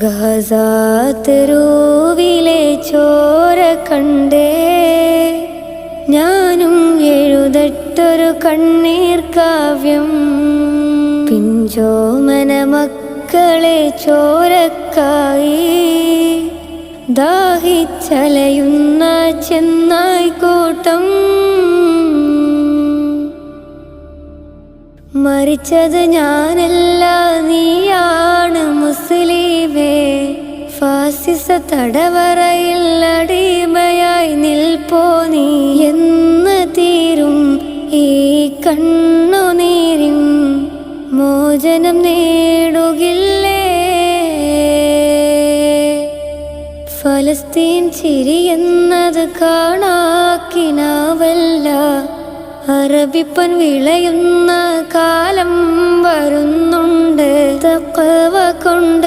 ഗസാതെരുവിലെ ചോര കണ്ടേ ഞാനും എഴുതട്ടൊരു കണ്ണീർ കാവ്യം. പിഞ്ചോമന മക്കളെ ചോരക്കായി ദാഹിച്ചലയുന്ന ചെന്നായ്ക്കൂട്ടം. മരിച്ചത് ഞാനല്ല, നീയാണ് മുസ്ലിമേ. ഫാസിസ തടവറയിൽ അടിമയായി നിൽപ്പോ നീ. എന്ന് തീരും ഈ കണ്ണുനീരിൻ മോചനം നേടുകില്ലേ? ഫലസ്തീൻ ചിരിയെന്നത് കാണാക്കിനാവല്ല, അറബിപ്പൻ വിളയുന്ന കാലം വരുന്നുണ്ട്. തഖ്വ കൊണ്ട്